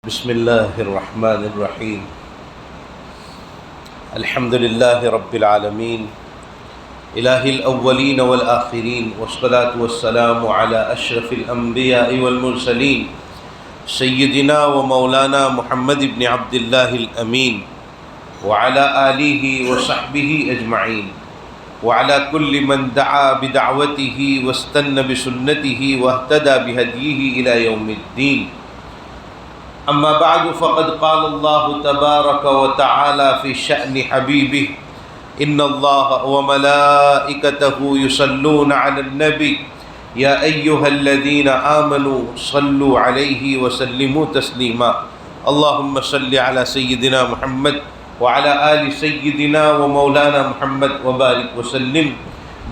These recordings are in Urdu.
بسم الله الرحمن الرحيم الحمد لله رب العالمين إله الأولين والآخرين والصلاة والسلام على أشرف الأنبياء والمرسلين سيدنا ومولانا محمد بن عبد الله الأمين وعلى آله وصحبه أجمعين وعلى كل من دعا بدعوته واستنى بسنته واهتدى بهديه إلى يوم الدين. أما بعد فقد قال الله تبارك وتعالى في شأن حبيبه إن الله وملائكته يصلون على النبي يا أيها الذين آمنوا صلوا عليه وسلموا تسليما اللهم صل على سيدنا محمد وعلى آل سيدنا ومولانا محمد وبارك وسلم.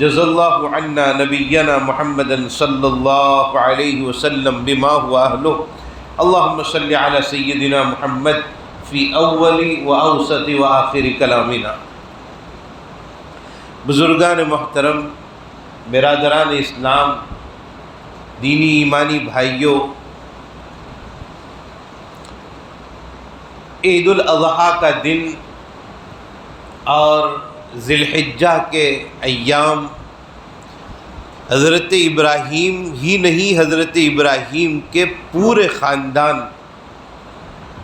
جزا الله عنا نبينا محمدا صلى الله عليه وسلم بما هو أهله. اللهم صل على سيدنا محمد في اول واوسط واخر کلامنا. بزرگان محترم، برادران اسلام، دینی ایمانی بھائیوں، عید الاضحیٰ کا دن اور ذی الحجہ کے ایام حضرت ابراہیم ہی نہیں، حضرت ابراہیم کے پورے خاندان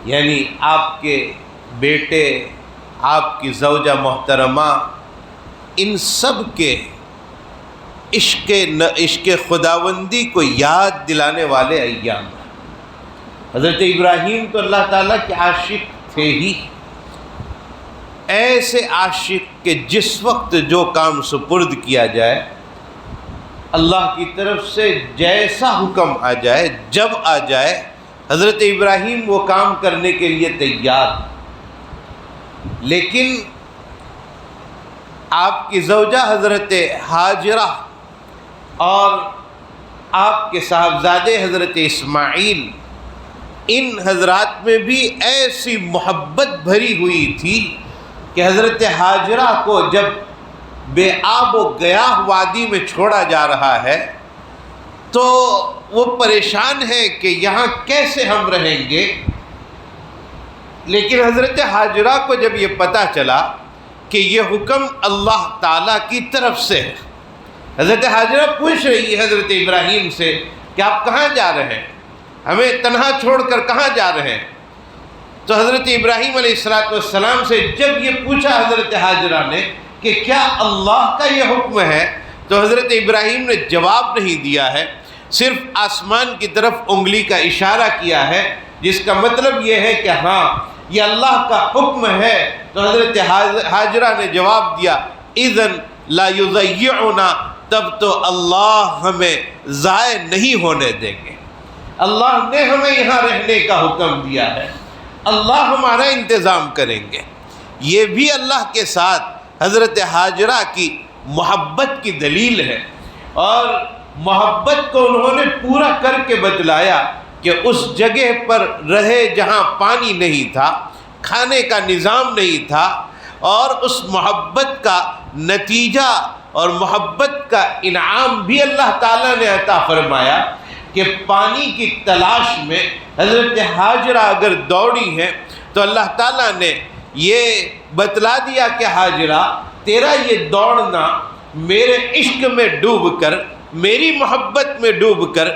یعنی آپ کے بیٹے، آپ کی زوجہ محترمہ، ان سب کے عشق خداوندی کو یاد دلانے والے ایام ہیں. حضرت ابراہیم تو اللہ تعالیٰ کے عاشق تھے ہی، ایسے عاشق کہ جس وقت جو کام سپرد کیا جائے، اللہ کی طرف سے جیسا حکم آ جائے، جب آ جائے، حضرت ابراہیم وہ کام کرنے کے لیے تیار. لیکن آپ کی زوجہ حضرت ہاجرہ اور آپ کے صاحبزادے حضرت اسماعیل، ان حضرات میں بھی ایسی محبت بھری ہوئی تھی کہ حضرت ہاجرہ کو جب بے آب و گیاہ وادی میں چھوڑا جا رہا ہے تو وہ پریشان ہے کہ یہاں کیسے ہم رہیں گے. لیکن حضرت ہاجرہ کو جب یہ پتہ چلا کہ یہ حکم اللہ تعالیٰ کی طرف سے ہے، حضرت ہاجرہ پوچھ رہی ہے حضرت ابراہیم سے کہ آپ کہاں جا رہے ہیں، ہمیں تنہا چھوڑ کر کہاں جا رہے ہیں. تو حضرت ابراہیم علیہ السلام سے جب یہ پوچھا حضرت ہاجرہ نے کہ کیا اللہ کا یہ حکم ہے، تو حضرت ابراہیم نے جواب نہیں دیا ہے، صرف آسمان کی طرف انگلی کا اشارہ کیا ہے، جس کا مطلب یہ ہے کہ ہاں یہ اللہ کا حکم ہے. تو حضرت ہاجرہ نے جواب دیا اذن لا یضیعنا، تب تو اللہ ہمیں ضائع نہیں ہونے دیں گے. اللہ نے ہمیں یہاں رہنے کا حکم دیا ہے، اللہ ہمارا انتظام کریں گے. یہ بھی اللہ کے ساتھ حضرت ہاجرہ کی محبت کی دلیل ہے، اور محبت کو انہوں نے پورا کر کے بتلایا کہ اس جگہ پر رہے جہاں پانی نہیں تھا، کھانے کا نظام نہیں تھا، اور اس محبت کا نتیجہ اور محبت کا انعام بھی اللہ تعالیٰ نے عطا فرمایا کہ پانی کی تلاش میں حضرت ہاجرہ اگر دوڑی ہیں تو اللہ تعالیٰ نے یہ بتلا دیا کہ ہاجرہ تیرا یہ دوڑنا میرے عشق میں ڈوب کر، میری محبت میں ڈوب کر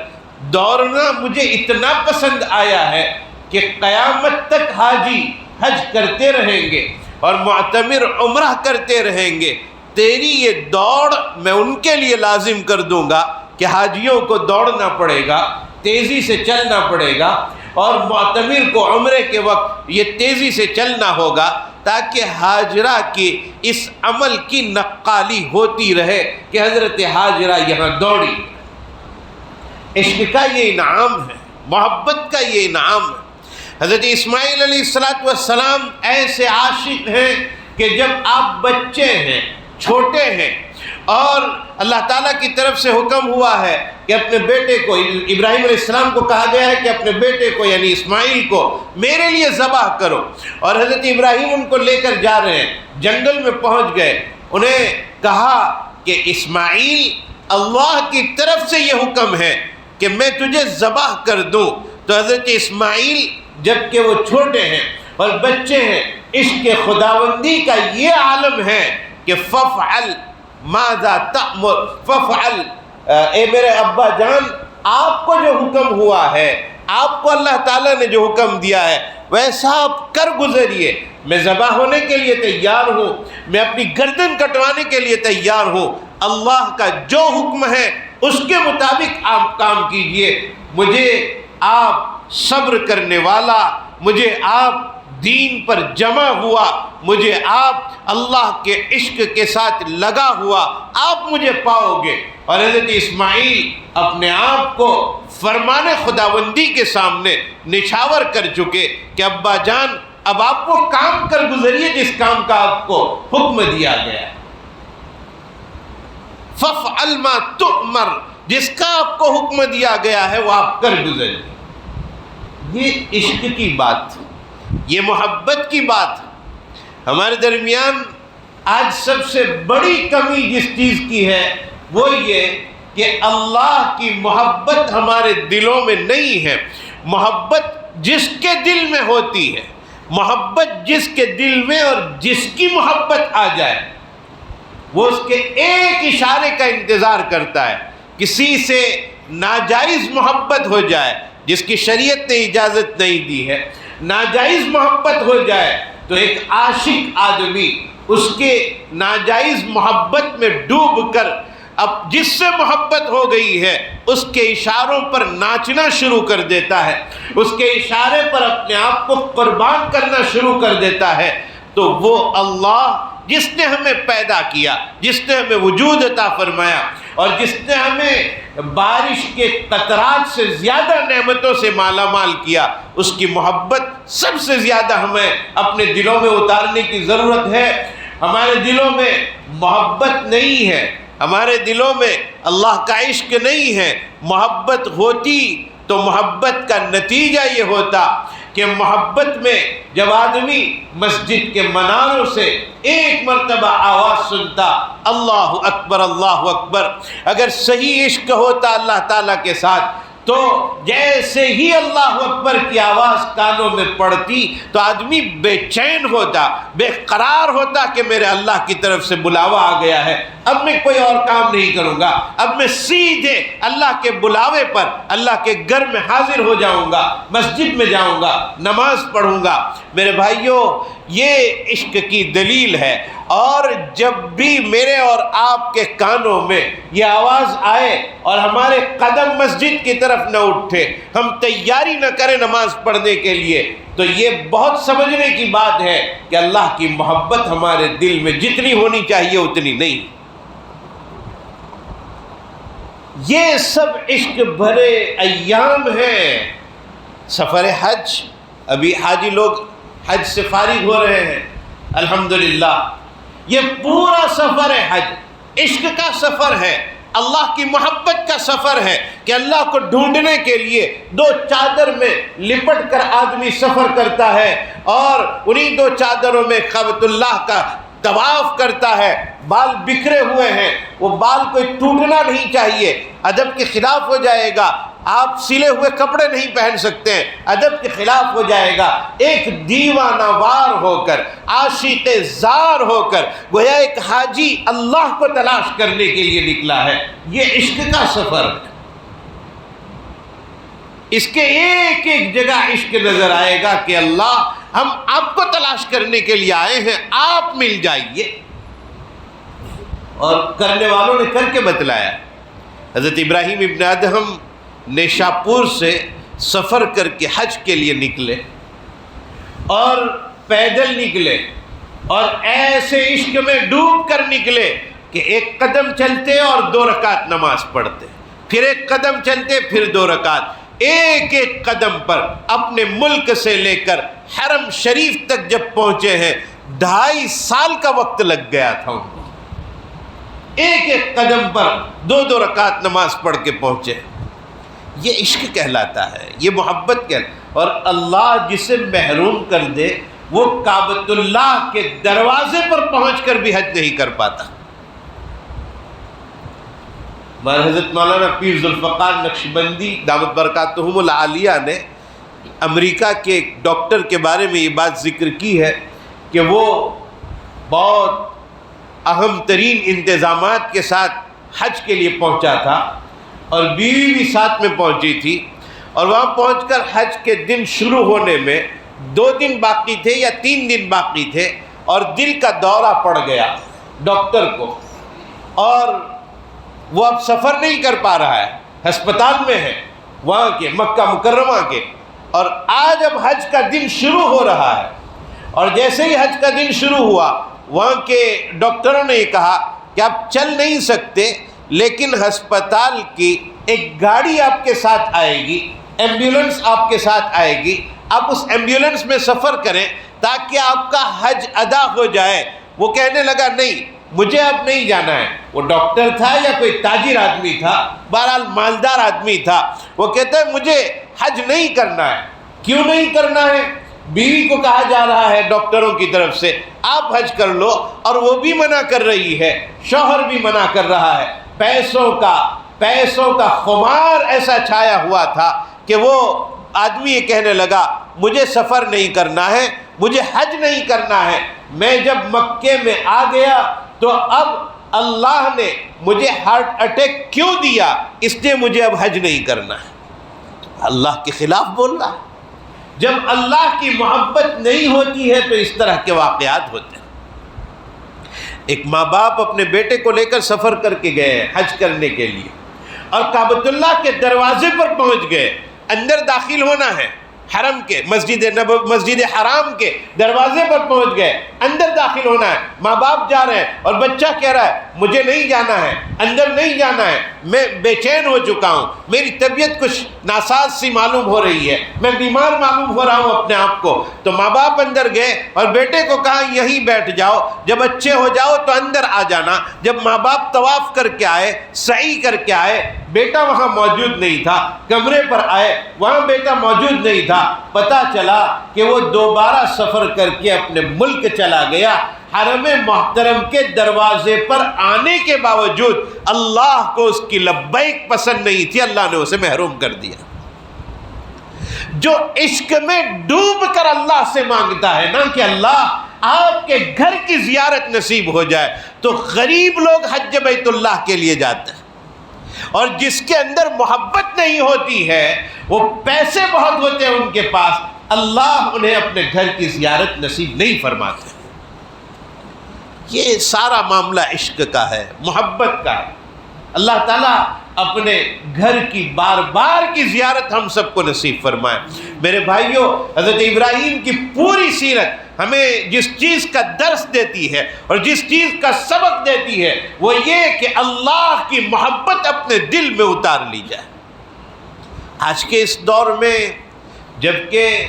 دوڑنا مجھے اتنا پسند آیا ہے کہ قیامت تک حاجی حج کرتے رہیں گے اور معتمر عمرہ کرتے رہیں گے. تیری یہ دوڑ میں ان کے لیے لازم کر دوں گا کہ حاجیوں کو دوڑنا پڑے گا، تیزی سے چلنا پڑے گا، اور معتمر کو عمرے کے وقت یہ تیزی سے چلنا ہوگا تاکہ ہاجرہ کی اس عمل کی نقالی ہوتی رہے کہ حضرت ہاجرہ یہاں دوڑی. عشق کا یہ انعام ہے، محبت کا یہ انعام ہے. حضرت اسماعیل علیہ السلام ایسے عاشق ہیں کہ جب آپ بچے ہیں، چھوٹے ہیں، اور اللہ تعالیٰ کی طرف سے حکم ہوا ہے کہ اپنے بیٹے کو، ابراہیم علیہ السلام کو کہا گیا ہے کہ اپنے بیٹے کو یعنی اسماعیل کو میرے لیے ذبح کرو، اور حضرت ابراہیم ان کو لے کر جا رہے ہیں، جنگل میں پہنچ گئے. انہیں کہا کہ اسماعیل اللہ کی طرف سے یہ حکم ہے کہ میں تجھے ذبح کر دوں. تو حضرت اسماعیل جبکہ وہ چھوٹے ہیں اور بچے ہیں. عشق خداوندی کا یہ عالم ہے کہ ففعل ماذا تأمر، ففعل، اے میرے ابا جان آپ کو جو حکم ہوا ہے، آپ کو اللہ تعالیٰ نے جو حکم دیا ہے ویسا آپ کر گزریے. میں ذبح ہونے کے لیے تیار ہوں، میں اپنی گردن کٹوانے کے لیے تیار ہوں. اللہ کا جو حکم ہے اس کے مطابق آپ کام کیجئے. مجھے آپ صبر کرنے والا، مجھے آپ دین پر جمع ہوا، مجھے آپ اللہ کے عشق کے ساتھ لگا ہوا آپ مجھے پاؤ گے. اور حضرت اسماعیل اپنے آپ کو فرمان خداوندی کے سامنے نچھاور کر چکے کہ ابا جان اب آپ وہ کام کر گزریے جس کام کا آپ کو حکم دیا گیا. فَافْعَلْ مَا تُؤْمَرْ، جس کا آپ کو حکم دیا گیا ہے وہ آپ کر گزریے. یہ عشق کی بات، یہ محبت کی بات. ہمارے درمیان آج سب سے بڑی کمی جس چیز کی ہے وہ یہ کہ اللہ کی محبت ہمارے دلوں میں نہیں ہے. محبت جس کے دل میں ہوتی ہے، محبت جس کے دل میں اور جس کی محبت آ جائے وہ اس کے ایک اشارے کا انتظار کرتا ہے. کسی سے ناجائز محبت ہو جائے جس کی شریعت نے اجازت نہیں دی ہے، ناجائز محبت ہو جائے تو ایک عاشق آدمی اس کے ناجائز محبت میں ڈوب کر اب جس سے محبت ہو گئی ہے اس کے اشاروں پر ناچنا شروع کر دیتا ہے، اس کے اشارے پر اپنے آپ کو قربان کرنا شروع کر دیتا ہے. تو وہ اللہ جس نے ہمیں پیدا کیا، جس نے ہمیں وجود عطا فرمایا اور جس نے ہمیں بارش کے قطرات سے زیادہ نعمتوں سے مالا مال کیا، اس کی محبت سب سے زیادہ ہمیں اپنے دلوں میں اتارنے کی ضرورت ہے. ہمارے دلوں میں محبت نہیں ہے، ہمارے دلوں میں اللہ کا عشق نہیں ہے. محبت ہوتی تو محبت کا نتیجہ یہ ہوتا کہ محبت میں جب آدمی مسجد کے مناروں سے ایک مرتبہ آواز سنتا اللہ اکبر اللہ اکبر، اگر صحیح عشق ہوتا اللہ تعالیٰ کے ساتھ تو جیسے ہی اللہ اکبر کی آواز کانوں میں پڑتی تو آدمی بے چین ہوتا، بے قرار ہوتا کہ میرے اللہ کی طرف سے بلاوا آ گیا ہے، اب میں کوئی اور کام نہیں کروں گا، اب میں سیدھے اللہ کے بلاوے پر اللہ کے گھر میں حاضر ہو جاؤں گا، مسجد میں جاؤں گا، نماز پڑھوں گا. میرے بھائیوں، یہ عشق کی دلیل ہے. اور جب بھی میرے اور آپ کے کانوں میں یہ آواز آئے اور ہمارے قدم مسجد کی طرف نہ اٹھے، ہم تیاری نہ کریں نماز پڑھنے کے لیے، تو یہ بہت سمجھنے کی بات ہے کہ اللہ کی محبت ہمارے دل میں جتنی ہونی چاہیے اتنی نہیں. یہ سب عشق بھرے ایام ہیں. سفر حج، ابھی حاجی لوگ حج سے فارغ ہو رہے ہیں الحمدللہ. یہ پورا سفر حج عشق کا سفر ہے، اللہ کی محبت کا سفر ہے کہ اللہ کو ڈھونڈنے کے لیے دو چادر میں لپٹ کر آدمی سفر کرتا ہے اور انہی دو چادروں میں کعبۃ اللہ کا طواف کرتا ہے. بال بکھرے ہوئے ہیں، وہ بال کوئی ٹوٹنا نہیں چاہیے، ادب کے خلاف ہو جائے گا. آپ سلے ہوئے کپڑے نہیں پہن سکتے ہیں، ادب کے خلاف ہو جائے گا. ایک دیوانہ وار ہو کر، عاشق زار ہو کر، گویا ایک حاجی اللہ کو تلاش کرنے کے لیے نکلا ہے. یہ عشق کا سفر ہے. اس کے ایک ایک جگہ عشق نظر آئے گا کہ اللہ ہم آپ کو تلاش کرنے کے لیے آئے ہیں، آپ مل جائیے. اور کرنے والوں نے کر کے بتلایا. حضرت ابراہیم ابن ادہم نیشاپور سے سفر کر کے حج کے لیے نکلے اور پیدل نکلے اور ایسے عشق میں ڈوب کر نکلے کہ ایک قدم چلتے اور 2 رکعت نماز پڑھتے، پھر ایک قدم چلتے پھر 2 رکعت. ایک ایک قدم پر اپنے ملک سے لے کر حرم شریف تک جب پہنچے ہیں 2.5 سال کا وقت لگ گیا تھا ان کو. ایک ایک قدم پر 2 رکعت نماز پڑھ کے پہنچے. یہ عشق کہلاتا ہے، یہ محبت کہلاتا ہے. اور اللہ جسے محروم کر دے وہ کعبۃ اللہ کے دروازے پر پہنچ کر بھی حج نہیں کر پاتا. ہمارے حضرت مولانا پیر ذوالفقار نقشبندی دامت برکاتہم العالیہ نے امریکہ کے ایک ڈاکٹر کے بارے میں یہ بات ذکر کی ہے کہ وہ بہت اہم ترین انتظامات کے ساتھ حج کے لیے پہنچا تھا اور بیوی بھی ساتھ میں پہنچی تھی، اور وہاں پہنچ کر حج کے دن شروع ہونے میں 2 دن باقی تھے یا 3 دن باقی تھے، اور دل کا دورہ پڑ گیا ڈاکٹر کو، اور وہ اب سفر نہیں کر پا رہا ہے، ہسپتال میں ہے وہاں کے مکہ مکرمہ کے، اور آج اب حج کا دن شروع ہو رہا ہے، اور جیسے ہی حج کا دن شروع ہوا وہاں کے ڈاکٹروں نے یہ کہا کہ آپ چل نہیں سکتے، لیکن ہسپتال کی ایک گاڑی آپ کے ساتھ آئے گی، ایمبیولنس آپ کے ساتھ آئے گی، آپ اس ایمبیولنس میں سفر کریں تاکہ آپ کا حج ادا ہو جائے۔ وہ کہنے لگا نہیں، مجھے اب نہیں جانا ہے۔ وہ ڈاکٹر تھا یا کوئی تاجر آدمی تھا، بہرحال مالدار آدمی تھا، وہ کہتا ہے مجھے حج نہیں کرنا ہے۔ کیوں نہیں کرنا ہے؟ بیوی کو کہا جا رہا ہے ڈاکٹروں کی طرف سے آپ حج کر لو، اور وہ بھی منع کر رہی ہے، شوہر بھی منع کر رہا ہے۔ پیسوں کا خمار ایسا چھایا ہوا تھا کہ وہ آدمی یہ کہنے لگا مجھے سفر نہیں کرنا ہے، مجھے حج نہیں کرنا ہے۔ میں جب مکے میں آ گیا تو اب اللہ نے مجھے ہارٹ اٹیک کیوں دیا، اس لیے مجھے اب حج نہیں کرنا ہے۔ اللہ کے خلاف بول رہا ہے۔ جب اللہ کی محبت نہیں ہوتی ہے تو اس طرح کے واقعات ہوتے ہیں۔ ایک ماں باپ اپنے بیٹے کو لے کر سفر کر کے گئے ہیں حج کرنے کے لیے، اور کعبۃ اللہ کے دروازے پر پہنچ گئے، اندر داخل ہونا ہے، حرم کے مسجد حرام کے دروازے پر پہنچ گئے، اندر داخل ہونا ہے، ماں باپ جا رہے ہیں اور بچہ کہہ رہا ہے مجھے نہیں جانا ہے، اندر نہیں جانا ہے، میں بے چین ہو چکا ہوں، میری طبیعت کچھ ناساز سی معلوم ہو رہی ہے، میں بیمار معلوم ہو رہا ہوں اپنے آپ کو۔ تو ماں باپ اندر گئے اور بیٹے کو کہا یہیں بیٹھ جاؤ، جب اچھے ہو جاؤ تو اندر آ جانا۔ جب ماں باپ طواف کر کے آئے، سعی کر کے آئے، بیٹا وہاں موجود نہیں تھا، کمرے پر آئے وہاں بیٹا موجود نہیں تھا، پتہ چلا کہ وہ دوبارہ سفر کر کے اپنے ملک چلا گیا۔ حرم محترم کے دروازے پر آنے کے باوجود اللہ کو اس کی لبیک پسند نہیں تھی، اللہ نے اسے محروم کر دیا۔ جو عشق میں ڈوب کر اللہ سے مانگتا ہے نا کہ اللہ آپ کے گھر کی زیارت نصیب ہو جائے، تو غریب لوگ حج بیت اللہ کے لیے جاتے ہیں، اور جس کے اندر محبت نہیں ہوتی ہے، وہ پیسے بہت ہوتے ہیں ان کے پاس، اللہ انہیں اپنے گھر کی زیارت نصیب نہیں فرماتے۔ یہ سارا معاملہ عشق کا ہے، محبت کا ہے۔ اللہ تعالیٰ اپنے گھر کی بار بار کی زیارت ہم سب کو نصیب فرمائے۔ میرے بھائیوں، حضرت ابراہیم کی پوری سیرت ہمیں جس چیز کا درس دیتی ہے اور جس چیز کا سبق دیتی ہے وہ یہ کہ اللہ کی محبت اپنے دل میں اتار لی جائے۔ آج کے اس دور میں جبکہ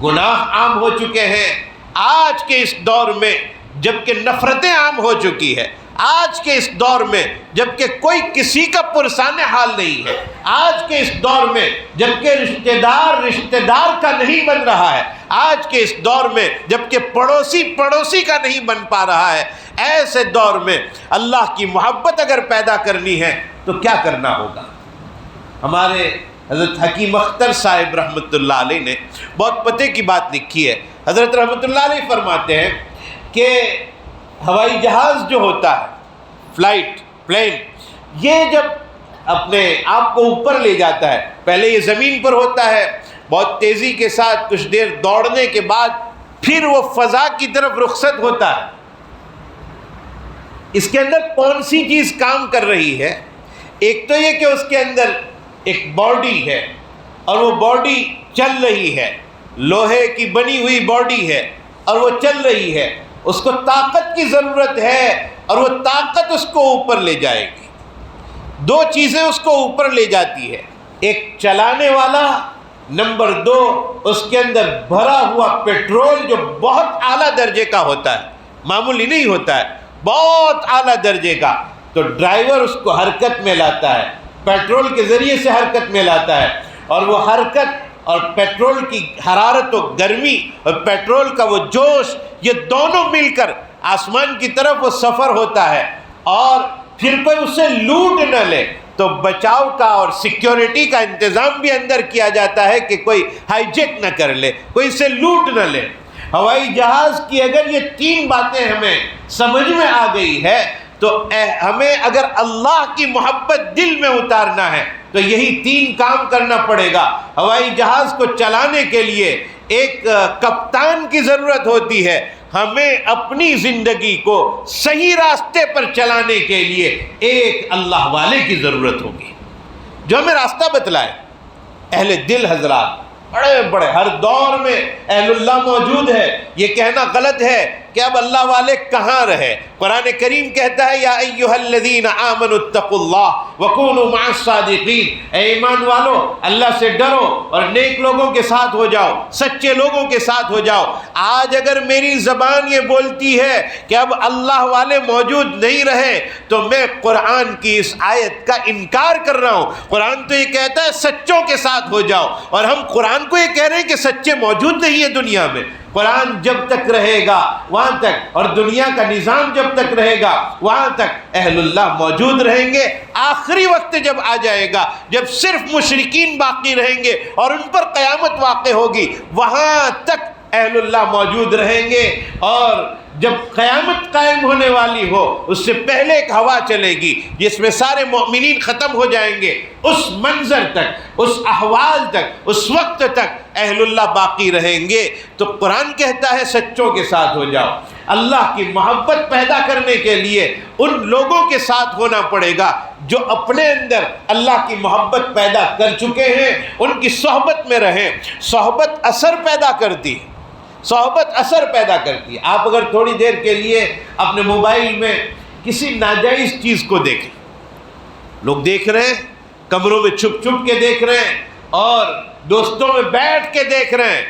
گناہ عام ہو چکے ہیں، آج کے اس دور میں جبکہ نفرتیں عام ہو چکی ہے، آج کے اس دور میں جبکہ کوئی کسی کا پرسان حال نہیں ہے، آج کے اس دور میں جبکہ رشتہ دار کا نہیں بن رہا ہے، آج کے اس دور میں جبکہ پڑوسی کا نہیں بن پا رہا ہے، ایسے دور میں اللہ کی محبت اگر پیدا کرنی ہے تو کیا کرنا ہوگا؟ ہمارے حضرت حکیم اختر صاحب رحمۃ اللہ علیہ نے بہت پتے کی بات لکھی ہے۔ حضرت رحمۃ اللہ علیہ فرماتے ہیں کہ ہوائی جہاز جو ہوتا ہے، پلین، یہ جب اپنے آپ کو اوپر لے جاتا ہے، پہلے یہ زمین پر ہوتا ہے، بہت تیزی کے ساتھ کچھ دیر دوڑنے کے بعد پھر وہ فضا کی طرف رخصت ہوتا ہے۔ اس کے اندر کون سی چیز کام کر رہی ہے؟ ایک تو یہ کہ اس کے اندر ایک باڈی ہے اور وہ باڈی چل رہی ہے، لوہے کی بنی ہوئی باڈی ہے اور وہ چل رہی ہے، اس کو طاقت کی ضرورت ہے اور وہ طاقت اس کو اوپر لے جائے گی۔ دو چیزیں اس کو اوپر لے جاتی ہے، ایک چلانے والا، نمبر 2 اس کے اندر بھرا ہوا پیٹرول جو بہت اعلیٰ درجے کا ہوتا ہے، معمولی نہیں ہوتا ہے، بہت اعلیٰ درجے کا، تو ڈرائیور اس کو حرکت میں لاتا ہے، پیٹرول کے ذریعے سے حرکت میں لاتا ہے، اور وہ حرکت اور پیٹرول کی حرارت و گرمی اور پیٹرول کا وہ جوش، یہ دونوں مل کر آسمان کی طرف وہ سفر ہوتا ہے، اور پھر کوئی اسے لوٹ نہ لے، تو بچاؤ کا اور سیکیورٹی کا انتظام بھی اندر کیا جاتا ہے کہ کوئی ہائی جیک نہ کر لے، کوئی اسے لوٹ نہ لے۔ ہوائی جہاز کی اگر یہ 3 باتیں ہمیں سمجھ میں آ گئی ہے تو ہمیں اگر اللہ کی محبت دل میں اتارنا ہے تو یہی 3 کام کرنا پڑے گا۔ ہوائی جہاز کو چلانے کے لیے ایک کپتان کی ضرورت ہوتی ہے، ہمیں اپنی زندگی کو صحیح راستے پر چلانے کے لیے ایک اللہ والے کی ضرورت ہوگی جو ہمیں راستہ بتلائے۔ اہل دل حضرات بڑے بڑے ہر دور میں اہل اللہ موجود ہے، یہ کہنا غلط ہے کہ اب اللہ والے کہاں رہے۔ قرآن کریم کہتا ہے یا ایھا الذین آمنوا اتقوا اللہ وکونوا مع الصادقین، اے ایمان والو اللہ سے ڈرو اور نیک لوگوں کے ساتھ ہو جاؤ، سچے لوگوں کے ساتھ ہو جاؤ۔ آج اگر میری زبان یہ بولتی ہے کہ اب اللہ والے موجود نہیں رہے تو میں قرآن کی اس آیت کا انکار کر رہا ہوں۔ قرآن تو یہ کہتا ہے سچوں کے ساتھ ہو جاؤ، اور ہم قرآن کو یہ کہہ رہے ہیں کہ سچے موجود نہیں ہیں دنیا میں۔ قرآن جب تک رہے گا وہاں تک، اور دنیا کا نظام جب تک رہے گا وہاں تک اہل اللہ موجود رہیں گے۔ آخری وقت جب آ جائے گا، جب صرف مشرکین باقی رہیں گے اور ان پر قیامت واقع ہوگی، وہاں تک اہل اللہ موجود رہیں گے۔ اور جب قیامت قائم ہونے والی ہو اس سے پہلے ایک ہوا چلے گی جس میں سارے مومنین ختم ہو جائیں گے، اس منظر تک، اس احوال تک، اس وقت تک اہل اللہ باقی رہیں گے۔ تو قرآن کہتا ہے سچوں کے ساتھ ہو جاؤ۔ اللہ کی محبت پیدا کرنے کے لیے ان لوگوں کے ساتھ ہونا پڑے گا جو اپنے اندر اللہ کی محبت پیدا کر چکے ہیں، ان کی صحبت میں رہیں۔ صحبت اثر پیدا کرتی ہے، صحبت اثر پیدا کرتی ہے۔ آپ اگر تھوڑی دیر کے لیے اپنے موبائل میں کسی ناجائز چیز کو دیکھیں، لوگ دیکھ رہے ہیں، کمروں میں چھپ چھپ کے دیکھ رہے ہیں اور دوستوں میں بیٹھ کے دیکھ رہے ہیں،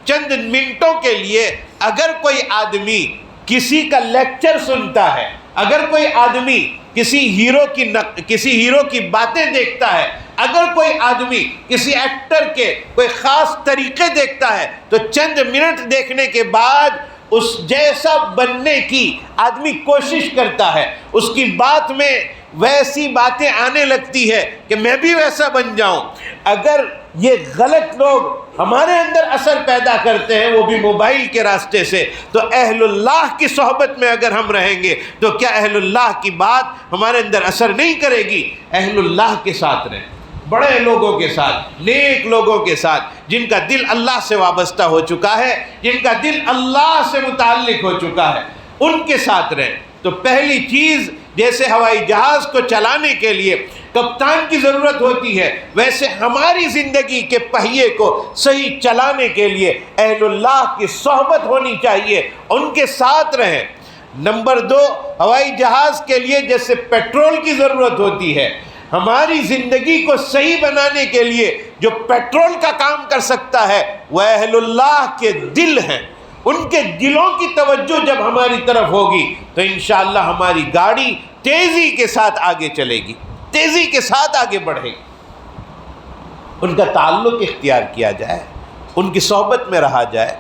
چند منٹوں کے لیے اگر کوئی آدمی کسی کا لیکچر سنتا ہے، اگر کوئی آدمی کسی ہیرو کی باتیں دیکھتا ہے، اگر کوئی آدمی کسی ایکٹر کے کوئی خاص طریقے دیکھتا ہے، تو چند منٹ دیکھنے کے بعد اس جیسا بننے کی آدمی کوشش کرتا ہے، اس کی بات میں ویسی باتیں آنے لگتی ہے کہ میں بھی ویسا بن جاؤں۔ اگر یہ غلط لوگ ہمارے اندر اثر پیدا کرتے ہیں وہ بھی موبائل کے راستے سے، تو اہل اللہ کی صحبت میں اگر ہم رہیں گے تو کیا اہل اللہ کی بات ہمارے اندر اثر نہیں کرے گی؟ اہل اللہ کے ساتھ رہیں، بڑے لوگوں کے ساتھ، نیک لوگوں کے ساتھ، جن کا دل اللہ سے وابستہ ہو چکا ہے، جن کا دل اللہ سے متعلق ہو چکا ہے، ان کے ساتھ رہیں۔ تو پہلی چیز، جیسے ہوائی جہاز کو چلانے کے لیے کپتان کی ضرورت ہوتی ہے، ویسے ہماری زندگی کے پہیے کو صحیح چلانے کے لیے اہل اللہ کی صحبت ہونی چاہیے، ان کے ساتھ رہیں۔ نمبر 2، ہوائی جہاز کے لیے جیسے پیٹرول کی ضرورت ہوتی ہے، ہماری زندگی کو صحیح بنانے کے لیے جو پیٹرول کا کام کر سکتا ہے وہ اہل اللہ کے دل ہیں۔ ان کے دلوں کی توجہ جب ہماری طرف ہوگی تو انشاءاللہ ہماری گاڑی تیزی کے ساتھ آگے چلے گی، تیزی کے ساتھ آگے بڑھے گی۔ ان کا تعلق اختیار کیا جائے، ان کی صحبت میں رہا جائے۔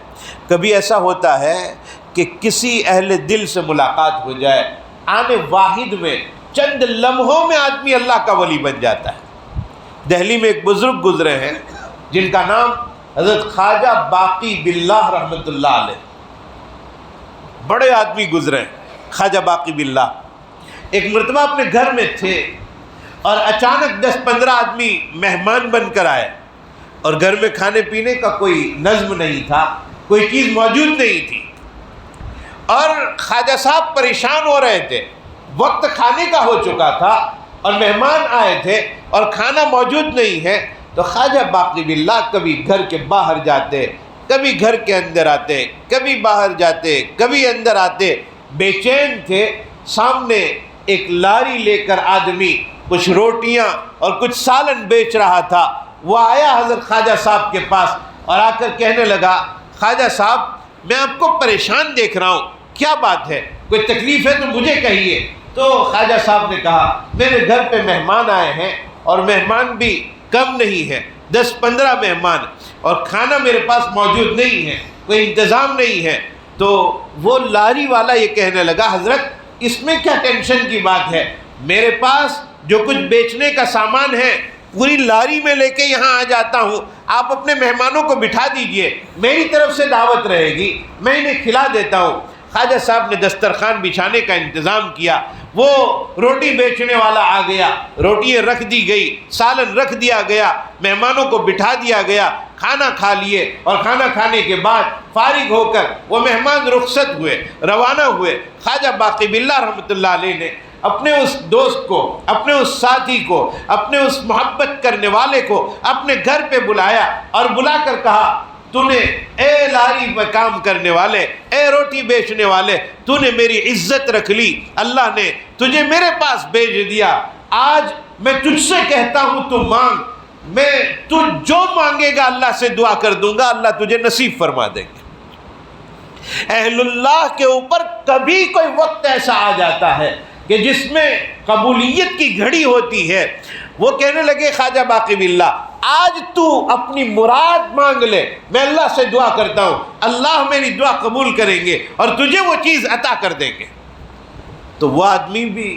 کبھی ایسا ہوتا ہے کہ کسی اہل دل سے ملاقات ہو جائے، آنے واحد میں چند لمحوں میں آدمی اللہ کا ولی بن جاتا ہے۔ دہلی میں ایک بزرگ گزرے ہیں جن کا نام حضرت خواجہ باقی باللہ رحمۃ اللہ علیہ، بڑے آدمی گزرے ہیں خواجہ باقی باللہ۔ ایک مرتبہ اپنے گھر میں تھے اور اچانک 10-15 آدمی مہمان بن کر آئے، اور گھر میں کھانے پینے کا کوئی نظم نہیں تھا، کوئی چیز موجود نہیں تھی، اور خواجہ صاحب پریشان ہو رہے تھے۔ وقت کھانے کا ہو چکا تھا اور مہمان آئے تھے اور کھانا موجود نہیں ہے، تو خواجہ باقی باللہ کبھی گھر کے باہر جاتے، کبھی گھر کے اندر آتے، کبھی باہر جاتے، کبھی اندر آتے، بے چین تھے۔ سامنے ایک لاری لے کر آدمی کچھ روٹیاں اور کچھ سالن بیچ رہا تھا، وہ آیا حضرت خواجہ صاحب کے پاس اور آ کر کہنے لگا، خواجہ صاحب میں آپ کو پریشان دیکھ رہا ہوں، کیا بات ہے؟ کوئی تکلیف ہے تو مجھے کہیے۔ تو خواجہ صاحب نے کہا، میرے گھر پہ مہمان آئے ہیں اور مہمان بھی کم نہیں ہے، 10-15 مہمان، اور کھانا میرے پاس موجود نہیں ہے، کوئی انتظام نہیں ہے۔ تو وہ لاری والا یہ کہنے لگا، حضرت اس میں کیا ٹینشن کی بات ہے، میرے پاس جو کچھ بیچنے کا سامان ہے پوری لاری میں لے کے یہاں آ جاتا ہوں، آپ اپنے مہمانوں کو بٹھا دیجئے، میری طرف سے دعوت رہے گی، میں انہیں کھلا دیتا ہوں۔ خواجہ صاحب نے دسترخوان بچھانے کا انتظام کیا، وہ روٹی بیچنے والا آ گیا، روٹیاں رکھ دی گئی، سالن رکھ دیا گیا، مہمانوں کو بٹھا دیا گیا، کھانا کھا لیے، اور کھانا کھانے کے بعد فارغ ہو کر وہ مہمان رخصت ہوئے، روانہ ہوئے۔ خواجہ باقی باللہ رحمۃ اللہ علیہ نے اپنے اس دوست کو، اپنے اس ساتھی کو، اپنے اس محبت کرنے والے کو اپنے گھر پہ بلایا اور بلا کر کہا، تو نے اے لاری میں کام کرنے والے، اے روٹی بیچنے والے، تو نے میری عزت رکھ لی، اللہ نے تجھے میرے پاس بھیج دیا، آج میں تجھ سے کہتا ہوں تو مانگ، میں تو جو مانگے گا اللہ سے دعا کر دوں گا، اللہ تجھے نصیب فرما دیں گے۔ اہل اللہ کے اوپر کبھی کوئی وقت ایسا آ جاتا ہے کہ جس میں قبولیت کی گھڑی ہوتی ہے۔ وہ کہنے لگے خواجہ باقی باللہ، آج تو اپنی مراد مانگ لے، میں اللہ سے دعا کرتا ہوں، اللہ میری دعا قبول کریں گے اور تجھے وہ چیز عطا کر دیں گے۔ تو وہ آدمی بھی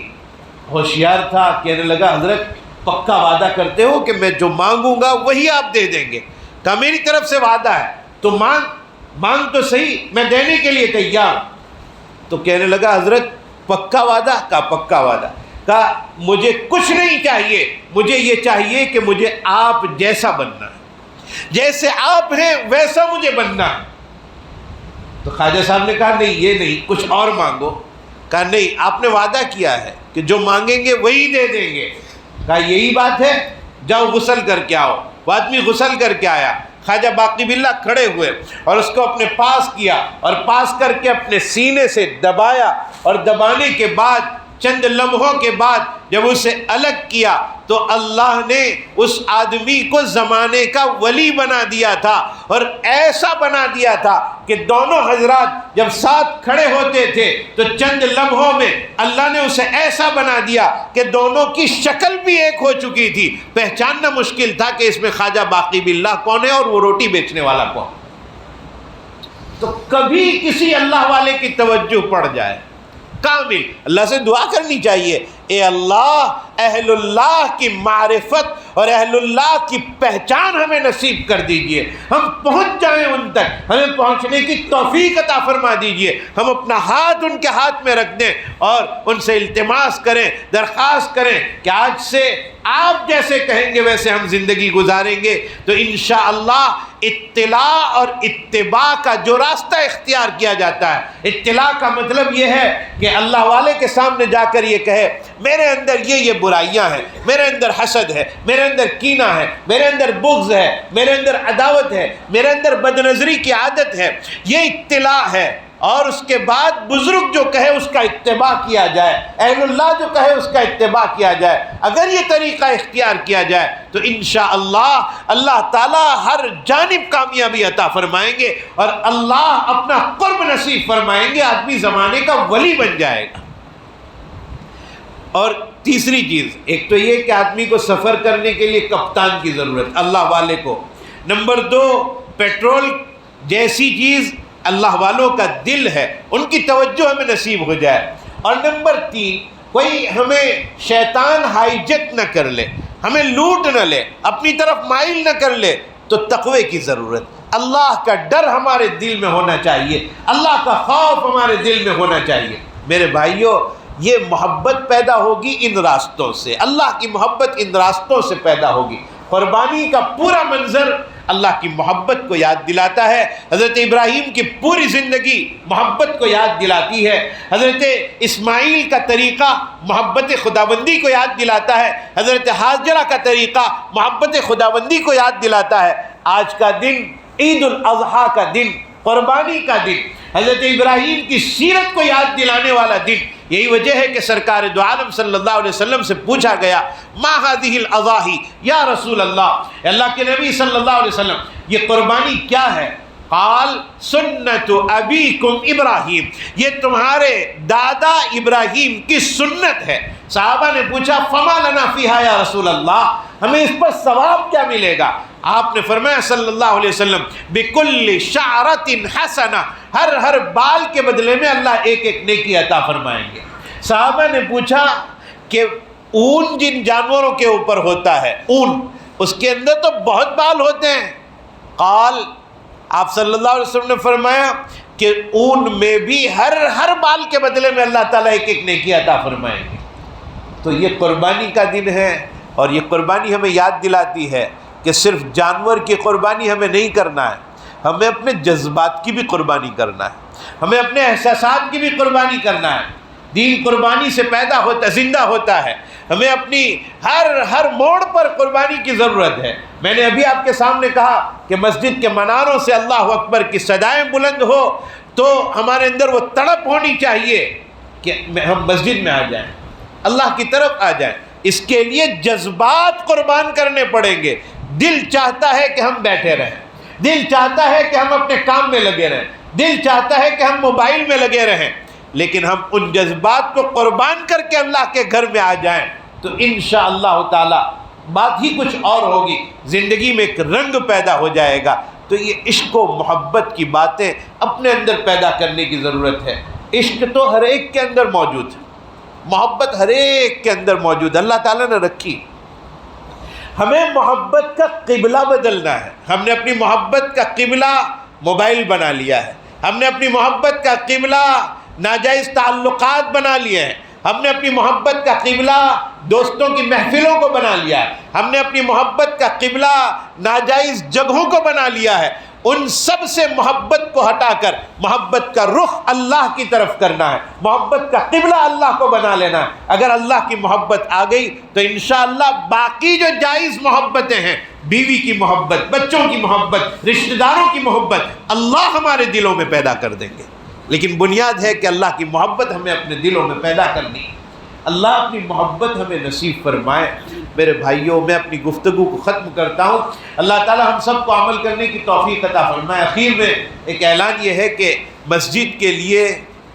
ہوشیار تھا، کہنے لگا حضرت پکا وعدہ کرتے ہو کہ میں جو مانگوں گا وہی آپ دے دیں گے؟ کہا میری طرف سے وعدہ ہے، تو مانگ تو صحیح، میں دینے کے لیے تیار۔ تو کہنے لگا حضرت پکا وعدہ؟ کہا پکا وعدہ۔ کہا مجھے کچھ نہیں چاہیے، مجھے یہ چاہیے کہ مجھے آپ جیسا بننا ہے، جیسے آپ ہیں ویسا مجھے بننا ہے۔ تو خواجہ صاحب نے کہا نہیں یہ نہیں، کچھ اور مانگو۔ کہا نہیں، آپ نے وعدہ کیا ہے کہ جو مانگیں گے وہی دے دیں گے۔ کہا یہی بات ہے، جاؤ غسل کر کے آؤ۔ وہ آدمی غسل کر کے آیا، خواجہ باقی باللہ کھڑے ہوئے اور اس کو اپنے پاس کیا اور پاس کر کے اپنے سینے سے دبایا، اور دبانے کے بعد چند لمحوں کے بعد جب اسے الگ کیا تو اللہ نے اس آدمی کو زمانے کا ولی بنا دیا تھا، اور ایسا بنا دیا تھا کہ دونوں حضرات جب ساتھ کھڑے ہوتے تھے تو چند لمحوں میں اللہ نے اسے ایسا بنا دیا کہ دونوں کی شکل بھی ایک ہو چکی تھی، پہچاننا مشکل تھا کہ اس میں خواجہ باقی باللہ کون ہے اور وہ روٹی بیچنے والا کون۔ تو کبھی کسی اللہ والے کی توجہ پڑ جائے، کامل اللہ سے دعا کرنی چاہیے، اے اللہ اہل اللہ کی معرفت اور اہل اللہ کی پہچان ہمیں نصیب کر دیجئے، ہم پہنچ جائیں ان تک، ہمیں پہنچنے کی توفیق عطا فرما دیجئے، ہم اپنا ہاتھ ان کے ہاتھ میں رکھ دیں اور ان سے التماس کریں، درخواست کریں کہ آج سے آپ جیسے کہیں گے ویسے ہم زندگی گزاریں گے، تو انشاءاللہ اطلاع اور اتباع کا جو راستہ اختیار کیا جاتا ہے، اطلاع کا مطلب یہ ہے کہ اللہ والے کے سامنے جا کر یہ کہے میرے اندر یہ برائیاں ہیں، میرے اندر حسد ہے، میرے اندر کینہ ہے، میرے اندر بغض ہے، میرے اندر عداوت ہے، میرے اندر بدنظری کی عادت ہے، یہ اطلاع ہے۔ اور اس کے بعد بزرگ جو کہے اس کا اتباع کیا جائے، اہل اللہ جو کہے اس کا اتباع کیا جائے۔ اگر یہ طریقہ اختیار کیا جائے تو انشاءاللہ اللہ تعالی ہر جانب کامیابی عطا فرمائیں گے اور اللہ اپنا قرب نصیب فرمائیں گے، آدمی زمانے کا ولی بن جائے گا۔ اور تیسری چیز، ایک تو یہ کہ آدمی کو سفر کرنے کے لیے کپتان کی ضرورت، اللہ والے کو۔ نمبر 2، پیٹرول جیسی چیز اللہ والوں کا دل ہے، ان کی توجہ ہمیں نصیب ہو جائے۔ اور نمبر 3، کوئی ہمیں شیطان ہائی جیک نہ کر لے، ہمیں لوٹ نہ لے، اپنی طرف مائل نہ کر لے، تو تقوی کی ضرورت، اللہ کا ڈر ہمارے دل میں ہونا چاہیے، اللہ کا خوف ہمارے دل میں ہونا چاہیے۔ میرے بھائیوں، یہ محبت پیدا ہوگی ان راستوں سے، اللہ کی محبت ان راستوں سے پیدا ہوگی۔ قربانی کا پورا منظر اللہ کی محبت کو یاد دلاتا ہے، حضرت ابراہیم کی پوری زندگی محبت کو یاد دلاتی ہے، حضرت اسماعیل کا طریقہ محبت خداوندی کو یاد دلاتا ہے، حضرت حاجرہ کا طریقہ محبت خداوندی کو یاد دلاتا ہے۔ آج کا دن عید الاضحیٰ کا دن، قربانی کا دن، حضرت ابراہیم کی سیرت کو یاد دلانے والا دن۔ یہی وجہ ہے کہ سرکار دو عالم صلی اللہ علیہ وسلم سے پوچھا گیا ما هذه الاضاحی یا رسول اللہ، اللہ کے نبی صلی اللہ علیہ وسلم یہ قربانی کیا ہے؟ قال سنت ابیکم ابراہیم، یہ تمہارے دادا ابراہیم کی سنت ہے۔ صحابہ نے پوچھا فما لنا فیہا یا رسول اللہ، ہمیں اس پر ثواب کیا ملے گا؟ آپ نے فرمایا صلی اللہ علیہ وسلم بکل شعرۃ حسنہ، ہر بال کے بدلے میں اللہ ایک ایک نیکی عطا فرمائیں گے۔ صحابہ نے پوچھا کہ اون جن جانوروں کے اوپر ہوتا ہے، اون، اس کے اندر تو بہت بال ہوتے ہیں۔ قال، آپ صلی اللہ علیہ وسلم نے فرمایا کہ اون میں بھی ہر بال کے بدلے میں اللہ تعالیٰ ایک ایک نیکی عطا فرمائیں گے۔ تو یہ قربانی کا دن ہے، اور یہ قربانی ہمیں یاد دلاتی ہے کہ صرف جانور کی قربانی ہمیں نہیں کرنا ہے، ہمیں اپنے جذبات کی بھی قربانی کرنا ہے، ہمیں اپنے احساسات کی بھی قربانی کرنا ہے۔ دین قربانی سے پیدا ہوتا، زندہ ہوتا ہے، ہمیں اپنی ہر موڑ پر قربانی کی ضرورت ہے۔ میں نے ابھی آپ کے سامنے کہا کہ مسجد کے مناروں سے اللہ اکبر کی صدائیں بلند ہو تو ہمارے اندر وہ تڑپ ہونی چاہیے کہ ہم مسجد میں آ جائیں، اللہ کی طرف آ جائیں۔ اس کے لیے جذبات قربان کرنے پڑیں گے۔ دل چاہتا ہے کہ ہم بیٹھے رہیں، دل چاہتا ہے کہ ہم اپنے کام میں لگے رہیں، دل چاہتا ہے کہ ہم موبائل میں لگے رہیں، لیکن ہم ان جذبات کو قربان کر کے اللہ کے گھر میں آ جائیں تو انشاءاللہ تعالی بات ہی کچھ اور ہوگی، زندگی میں ایک رنگ پیدا ہو جائے گا۔ تو یہ عشق و محبت کی باتیں اپنے اندر پیدا کرنے کی ضرورت ہے۔ عشق تو ہر ایک کے اندر موجود ہے، محبت ہر ایک کے اندر موجود ہے، اللہ تعالیٰ نے رکھی۔ ہمیں محبت کا قبلہ بدلنا ہے۔ ہم نے اپنی محبت کا قبلہ موبائل بنا لیا ہے، ہم نے اپنی محبت کا قبلہ ناجائز تعلقات بنا لیے ہیں، ہم نے اپنی محبت کا قبلہ دوستوں کی محفلوں کو بنا لیا ہے، ہم نے اپنی محبت کا قبلہ ناجائز جگہوں کو بنا لیا ہے۔ ان سب سے محبت کو ہٹا کر محبت کا رخ اللہ کی طرف کرنا ہے، محبت کا قبلہ اللہ کو بنا لینا ہے۔ اگر اللہ کی محبت آ گئی تو انشاءاللہ باقی جو جائز محبتیں ہیں، بیوی کی محبت، بچوں کی محبت، رشتہ داروں کی محبت، اللہ ہمارے دلوں میں پیدا کر دیں گے۔ لیکن بنیاد ہے کہ اللہ کی محبت ہمیں اپنے دلوں میں پیدا کرنی ہے۔ اللہ اپنی محبت ہمیں نصیب فرمائے۔ میرے بھائیوں، میں اپنی گفتگو کو ختم کرتا ہوں۔ اللہ تعالی ہم سب کو عمل کرنے کی توفیق عطا فرمائے۔ اخیر میں ایک اعلان یہ ہے کہ مسجد کے لیے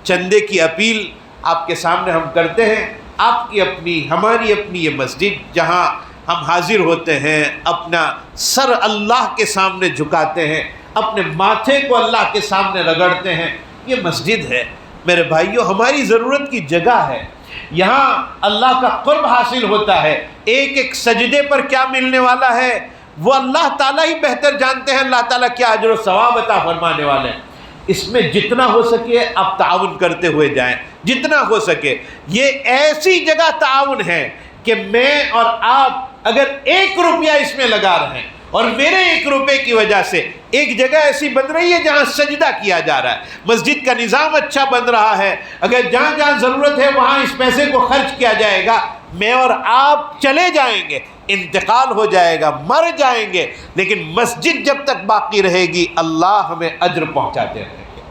چندے کی اپیل آپ کے سامنے ہم کرتے ہیں۔ آپ کی اپنی، ہماری اپنی یہ مسجد جہاں ہم حاضر ہوتے ہیں، اپنا سر اللہ کے سامنے جھکاتے ہیں، اپنے ماتھے کو اللہ کے سامنے رگڑتے ہیں، یہ مسجد ہے۔ میرے بھائیوں، ہماری ضرورت کی جگہ ہے، یہاں اللہ کا قرب حاصل ہوتا ہے۔ ایک ایک سجدے پر کیا ملنے والا ہے وہ اللہ تعالیٰ ہی بہتر جانتے ہیں۔ اللہ تعالیٰ کیا اجر و ثواب عطا فرمانے والے ہیں۔ اس میں جتنا ہو سکے آپ تعاون کرتے ہوئے جائیں، جتنا ہو سکے۔ یہ ایسی جگہ تعاون ہے کہ میں اور آپ اگر 1 روپیہ اس میں لگا رہے ہیں اور میرے 1 روپے کی وجہ سے ایک جگہ ایسی بن رہی ہے جہاں سجدہ کیا جا رہا ہے، مسجد کا نظام اچھا بن رہا ہے، اگر جہاں جہاں ضرورت ہے وہاں اس پیسے کو خرچ کیا جائے گا، میں اور آپ چلے جائیں گے، انتقال ہو جائے گا، مر جائیں گے، لیکن مسجد جب تک باقی رہے گی اللہ ہمیں اجر پہنچاتے رہیں گے۔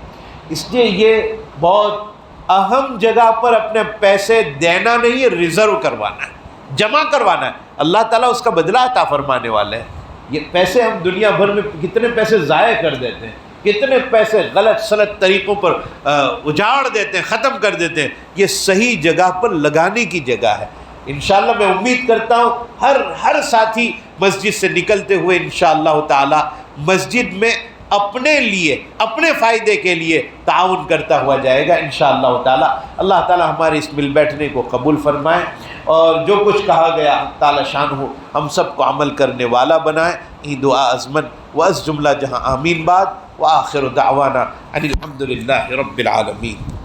اس لیے یہ بہت اہم جگہ پر اپنے پیسے دینا نہیں ہے، ریزرو کروانا ہے، جمع کروانا ہے۔ اللہ تعالیٰ اس کا بدلہ عطا فرمانے والے ہیں۔ یہ پیسے ہم دنیا بھر میں کتنے پیسے ضائع کر دیتے ہیں، کتنے پیسے غلط سلط طریقوں پر اجاڑ دیتے ہیں، ختم کر دیتے ہیں۔ یہ صحیح جگہ پر لگانے کی جگہ ہے۔ انشاءاللہ میں امید کرتا ہوں ہر ساتھی مسجد سے نکلتے ہوئے انشاءاللہ تعالی مسجد میں اپنے لیے، اپنے فائدے کے لیے تعاون کرتا ہوا جائے گا انشاءاللہ تعالی۔ اللہ تعالی ہمارے اس مل بیٹھنے کو قبول فرمائے، اور جو کچھ کہا گیا تعالی شان ہو ہم سب کو عمل کرنے والا بنائے۔ یہ دعا ازمن و از جملہ جہاں آمین بعد، وآخر دعوانا ان الحمد للہ رب العالمین۔